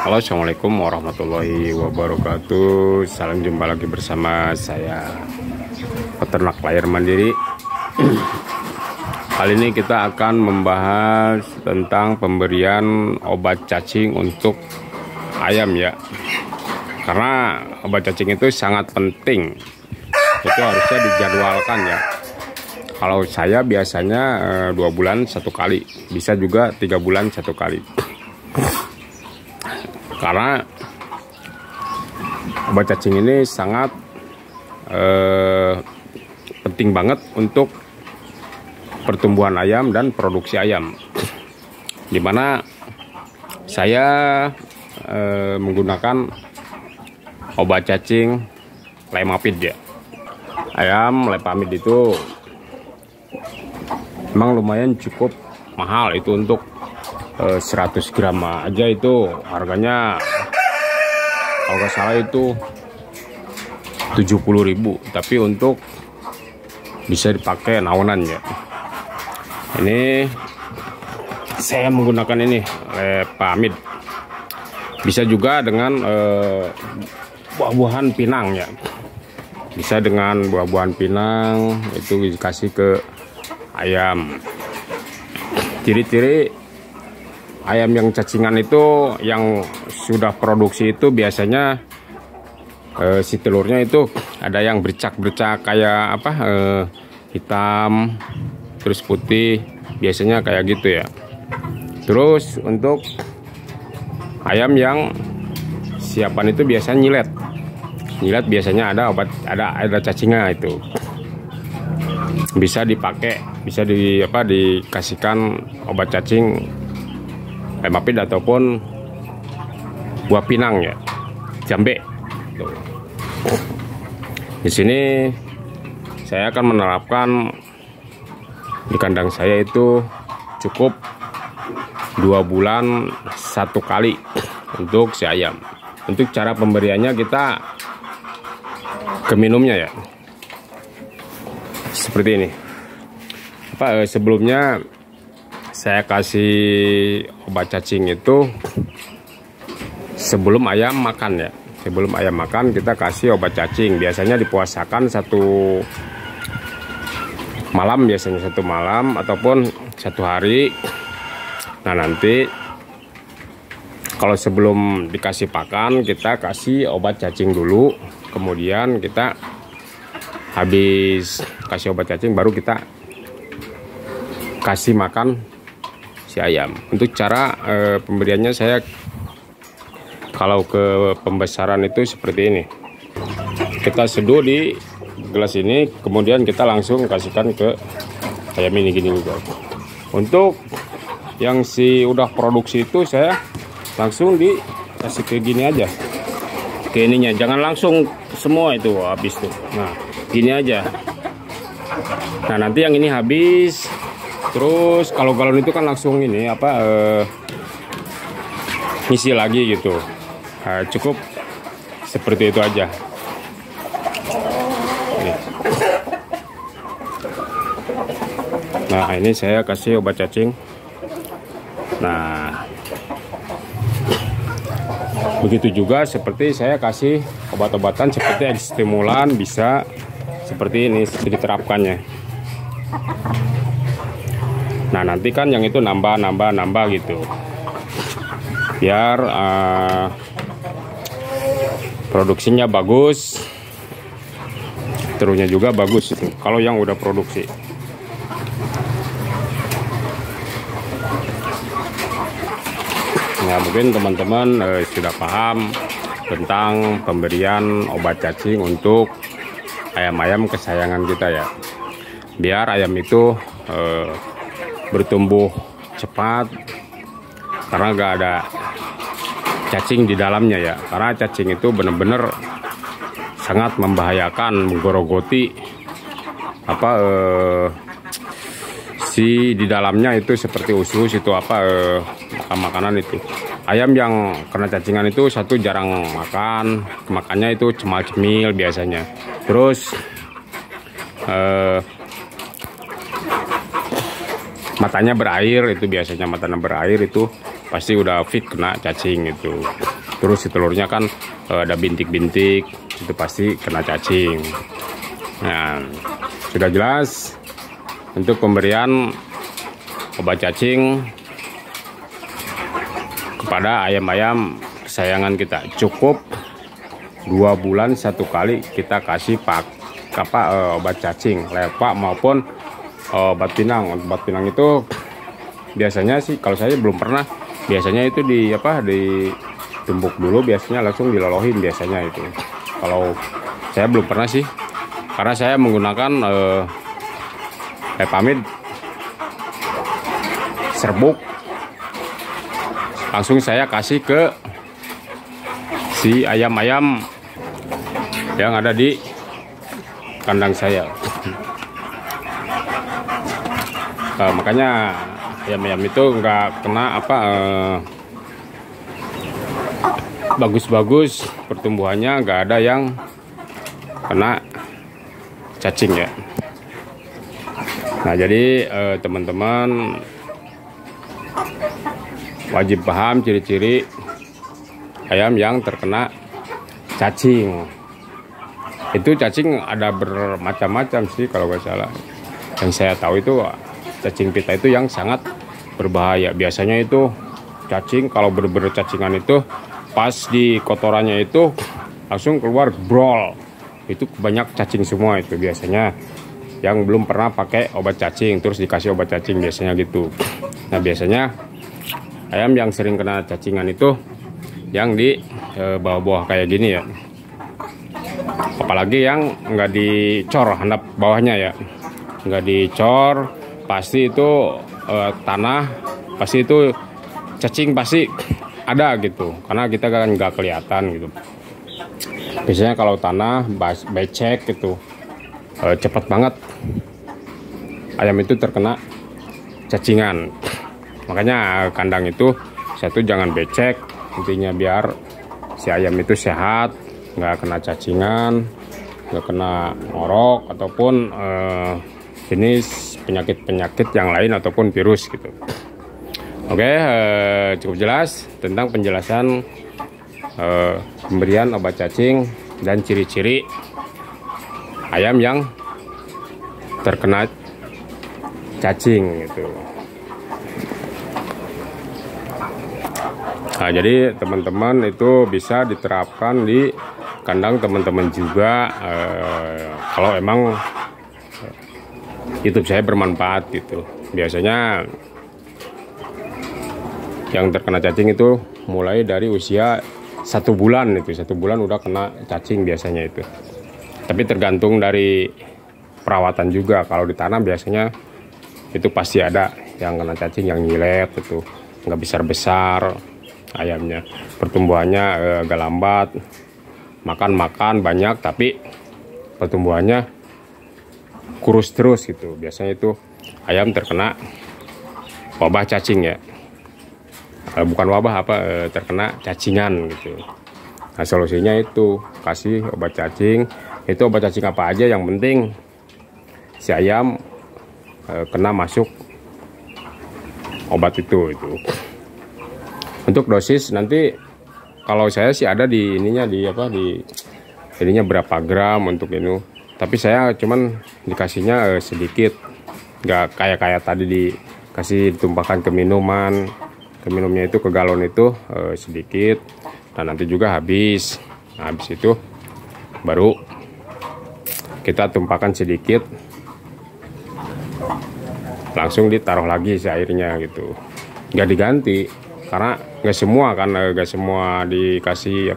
Halo, assalamualaikum warahmatullahi wabarakatuh. Salam jumpa lagi bersama saya, peternak layar mandiri. Kali ini kita akan membahas tentang pemberian obat cacing untuk ayam ya. Karena obat cacing itu sangat penting. Itu harusnya dijadwalkan ya. Kalau saya biasanya 2 bulan 1 kali, bisa juga 3 bulan 1 kali. Karena obat cacing ini sangat penting banget untuk pertumbuhan ayam dan produksi ayam. Dimana saya menggunakan obat cacing Lemapid ya. Ayam Lemapid itu memang lumayan cukup mahal, itu untuk 100 gram aja itu harganya kalau nggak salah itu 70.000, tapi untuk bisa dipakai nahunan ya. Ini saya menggunakan ini Lemapid, bisa juga dengan buah-buahan pinang ya, bisa dengan buah-buahan pinang itu dikasih ke ayam. Ciri-ciri ayam yang cacingan itu, yang sudah produksi itu biasanya si telurnya itu ada yang bercak-bercak kayak apa, hitam terus putih, biasanya kayak gitu ya. Terus untuk ayam yang siapan itu biasanya nyilet biasanya ada obat, ada cacingnya, itu bisa dipakai, bisa dikasihkan obat cacing Lemapid ataupun buah pinang ya, jambe. Di sini saya akan menerapkan di kandang saya itu cukup 2 bulan 1 kali untuk si ayam. Untuk cara pemberiannya kita ke minumnya ya, seperti ini. Sebelumnya saya kasih obat cacing itu sebelum ayam makan ya. Sebelum ayam makan kita kasih obat cacing. Biasanya dipuasakan 1 malam, biasanya 1 malam ataupun 1 hari. Nah, nanti kalau sebelum dikasih pakan kita kasih obat cacing dulu. Kemudian kita habis kasih obat cacing baru kita kasih makan si ayam. Untuk cara pemberiannya, saya kalau ke pembesaran itu seperti ini. Kita seduh di gelas ini, kemudian kita langsung kasihkan ke ayam ini gini juga. Untuk yang si udah produksi itu saya langsung dikasih ke gini aja, ke ininya, jangan langsung semua itu habis tuh. Nah, gini aja. Nah, nanti yang ini habis. Terus kalau galon itu kan langsung ini ngisi lagi gitu. Nah, cukup seperti itu aja. Nih. Nah, ini saya kasih obat cacing. Nah, begitu juga seperti saya kasih obat-obatan seperti stimulan, bisa seperti ini diterapkannya. Nah, nanti kan yang itu nambah gitu, biar produksinya bagus, telurnya juga bagus itu, kalau yang udah produksi. Nah, mungkin teman-teman sudah paham tentang pemberian obat cacing untuk ayam-ayam kesayangan kita ya, biar ayam itu bertumbuh cepat, karena gak ada cacing di dalamnya ya. Karena cacing itu benar-benar sangat membahayakan, menggerogoti si di dalamnya itu, seperti usus itu makanan itu. Ayam yang kena cacingan itu satu jarang makan, makannya itu cemal-cemil biasanya. Terus matanya berair, itu biasanya matanya berair itu pasti udah fit kena cacing itu. Terus si telurnya kan ada bintik-bintik, itu pasti kena cacing. Nah, sudah jelas untuk pemberian obat cacing kepada ayam-ayam kesayangan kita, cukup 2 bulan 1 kali kita kasih obat cacing, lepak maupun obat pinang. Obat pinang itu biasanya sih kalau saya belum pernah, biasanya itu ditumbuk dulu, biasanya langsung dilolohin biasanya itu. Kalau saya belum pernah sih, karena saya menggunakan Pepamid serbuk, langsung saya kasih ke si ayam-ayam yang ada di kandang saya. Makanya ayam-ayam itu nggak kena bagus-bagus pertumbuhannya, nggak ada yang kena cacing ya. Nah, jadi teman-teman wajib paham ciri-ciri ayam yang terkena cacing. Itu cacing ada bermacam-macam sih kalau nggak salah. Yang saya tahu itu cacing pita itu yang sangat berbahaya. Biasanya itu cacing kalau bener-bener cacingan itu pas di kotorannya itu langsung keluar brol. Itu banyak cacing semua itu biasanya, yang belum pernah pakai obat cacing terus dikasih obat cacing biasanya gitu. Nah, biasanya ayam yang sering kena cacingan itu yang di bawah-bawah kayak gini ya. Apalagi yang nggak dicor handap bawahnya ya, nggak dicor, pasti itu tanah, pasti itu cacing pasti ada gitu, karena kita kan nggak kelihatan gitu. Biasanya kalau tanah becek gitu, cepat banget ayam itu terkena cacingan. Makanya kandang itu saya tuh jangan becek, intinya biar si ayam itu sehat, nggak kena cacingan, nggak kena ngorok ataupun jenis penyakit-penyakit yang lain ataupun virus gitu. Oke, cukup jelas tentang penjelasan pemberian obat cacing dan ciri-ciri ayam yang terkena cacing gitu. Nah, jadi teman-teman itu bisa diterapkan di kandang teman-teman juga, kalau emang YouTube saya bermanfaat gitu. Biasanya yang terkena cacing itu mulai dari usia 1 bulan itu, 1 bulan udah kena cacing biasanya itu. Tapi tergantung dari perawatan juga. Kalau ditanam biasanya itu pasti ada yang kena cacing, yang nyilet itu nggak besar-besar ayamnya, pertumbuhannya agak lambat, makan banyak tapi pertumbuhannya kurus terus gitu. Biasanya itu ayam terkena wabah cacing ya, bukan wabah terkena cacingan gitu. Nah, solusinya itu kasih obat cacing. Itu obat cacing apa aja, yang penting si ayam kena masuk obat itu. Untuk dosis nanti kalau saya sih ada di ininya, di ininya berapa gram untuk ini. Tapi saya cuman dikasihnya sedikit, nggak kayak tadi dikasih ditumpahkan ke minuman, ke minumnya itu, ke galon itu sedikit. Dan nanti juga habis. Nah, habis itu baru kita tumpahkan sedikit, langsung ditaruh lagi si airnya gitu, nggak diganti. Karena nggak semua kan, nggak semua dikasih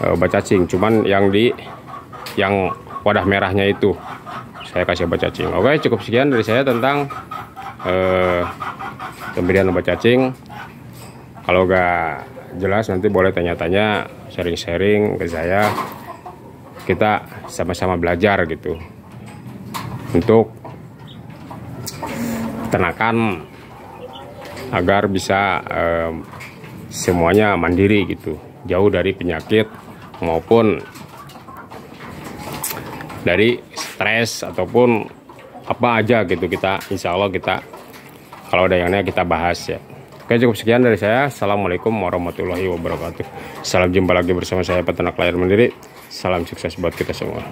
obat cacing, cuman yang wadah merahnya itu saya kasih obat cacing. Oke, cukup sekian dari saya tentang pemberian obat cacing. Kalau nggak jelas nanti boleh tanya-tanya, sharing-sharing ke saya. Kita sama-sama belajar gitu untuk peternakan agar bisa semuanya mandiri gitu, jauh dari penyakit maupun dari stres ataupun apa aja gitu. Kita insya Allah kita kalau ada yang nanya kita bahas ya. Oke, cukup sekian dari saya. Assalamualaikum warahmatullahi wabarakatuh. Salam jumpa lagi bersama saya, peternak layar mandiri. Salam sukses buat kita semua.